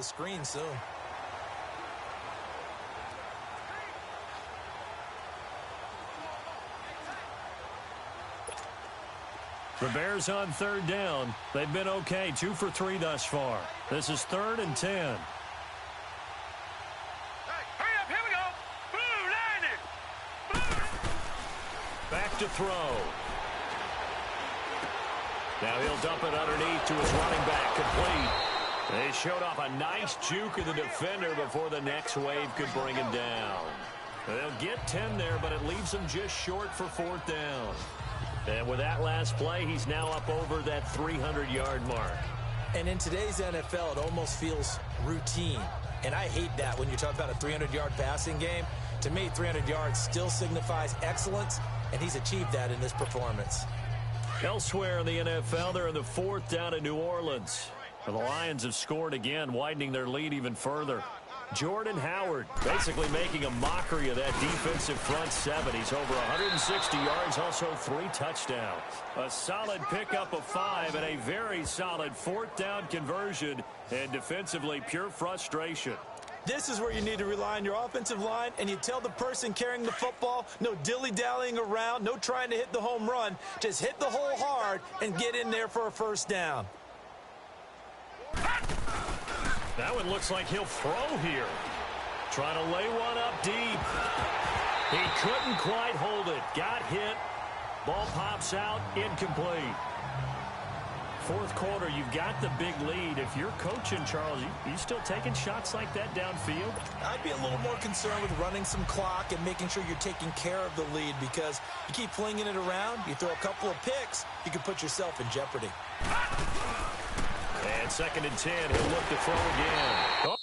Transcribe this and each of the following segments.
the screen soon. The Bears on third down. They've been okay, 2 for 3 thus far. This is 3rd and 10. Hey, hurry up, here we go. Boom, line it. Boom. Back to throw. Now he'll dump it underneath to his running back, complete. They showed off a nice juke of the defender before the next wave could bring him down. They'll get 10 there, but it leaves them just short for 4th down. And with that last play, he's now up over that 300-yard mark. And in today's NFL, it almost feels routine. And I hate that when you talk about a 300-yard passing game. To me, 300 yards still signifies excellence, and he's achieved that in this performance. Elsewhere in the NFL, they're in the 4th down in New Orleans. The Lions have scored again, widening their lead even further. Jordan Howard basically making a mockery of that defensive front seven. He's over 160 yards, also 3 touchdowns. A solid pickup of 5 and a very solid 4th down conversion, and defensively pure frustration. This is where you need to rely on your offensive line, and you tell the person carrying the football, no dilly-dallying around, no trying to hit the home run. Just hit the hole hard and get in there for a 1st down. That one looks like he'll throw here. Trying to lay one up deep. He couldn't quite hold it. Got hit. Ball pops out. Incomplete. 4th quarter, you've got the big lead. If you're coaching, Charles, you still taking shots like that downfield? I'd be a little more concerned with running some clock and making sure you're taking care of the lead, because you keep flinging it around, you throw a couple of picks, you can put yourself in jeopardy. And 2nd and 10, he'll look to throw again. Oh.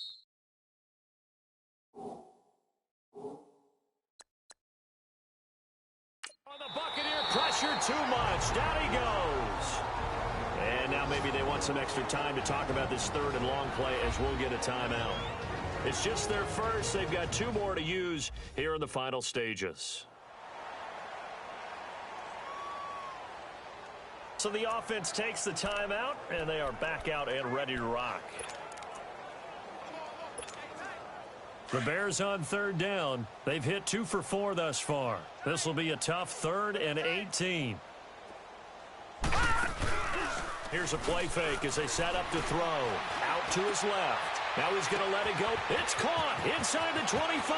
On the Buccaneer, pressure too much. Down he goes. And now maybe they want some extra time to talk about this 3rd and long play, as we'll get a timeout. It's just their first. They've got 2 more to use here in the final stages. So the offense takes the timeout, and they are back out and ready to rock. The Bears on 3rd down. They've hit 2 for 4 thus far. This will be a tough 3rd and 18. Here's a play fake as they set up to throw. Out to his left. Now he's going to let it go. It's caught inside the 25.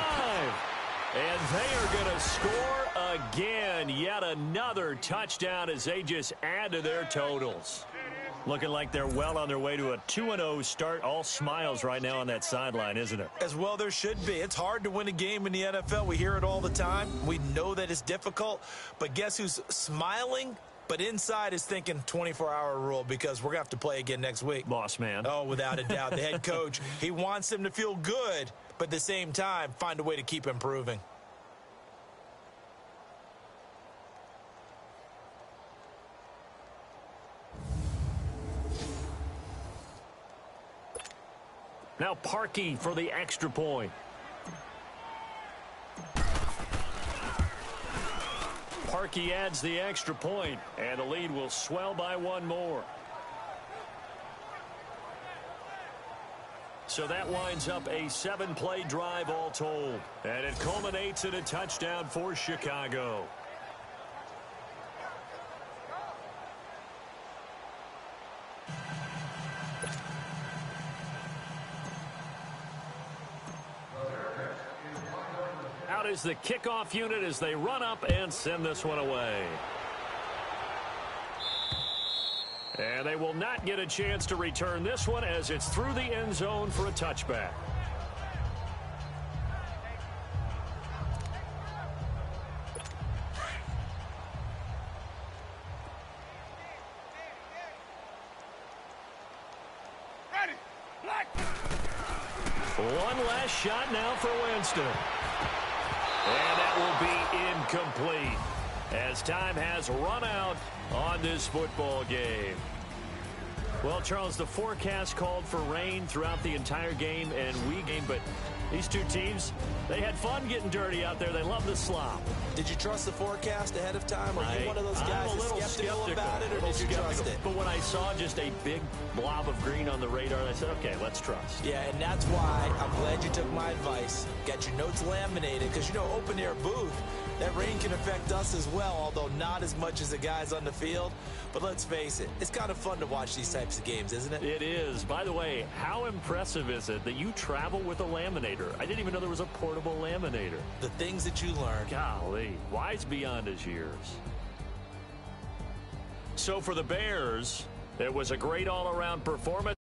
And they are going to score again. Yet another touchdown as they just add to their totals. Looking like they're well on their way to a 2-0 start. All smiles right now on that sideline, isn't it? As well there should be. It's hard to win a game in the NFL. We hear it all the time. We know that it's difficult. But guess who's smiling? But inside is thinking 24-hour rule, because we're going to have to play again next week. Boss man. Oh, without a doubt. The head coach, he wants them to feel good, but at the same time, find a way to keep improving. Now Parkey for the extra point. Parkey adds the extra point, and the lead will swell by 1 more. So that winds up a 7-play drive all told, and it culminates in a touchdown for Chicago. Out is the kickoff unit as they run up and send this one away. And they will not get a chance to return this one, as it's through the end zone for a touchback. One last shot now for Winston. And that will be incomplete, as time has run out on this football game. Well, Charles, the forecast called for rain throughout the entire game, and but these two teams, they had fun getting dirty out there. They love the slop. Did you trust the forecast ahead of time? Are you one of those guys that's skeptical about it, or did you trust it? But when I saw just a big blob of green on the radar, I said, okay, let's trust. Yeah, and that's why I'm glad you took my advice. Got your notes laminated, because, open-air booth, that rain can affect us as well, although not as much as the guys on the field. But let's face it, it's kind of fun to watch these types of games, isn't it? It is. By the way, how impressive is it that you travel with a laminator? I didn't even know there was a portable laminator. The things that you learn. Golly, wise beyond his years. So for the Bears, it was a great all-around performance.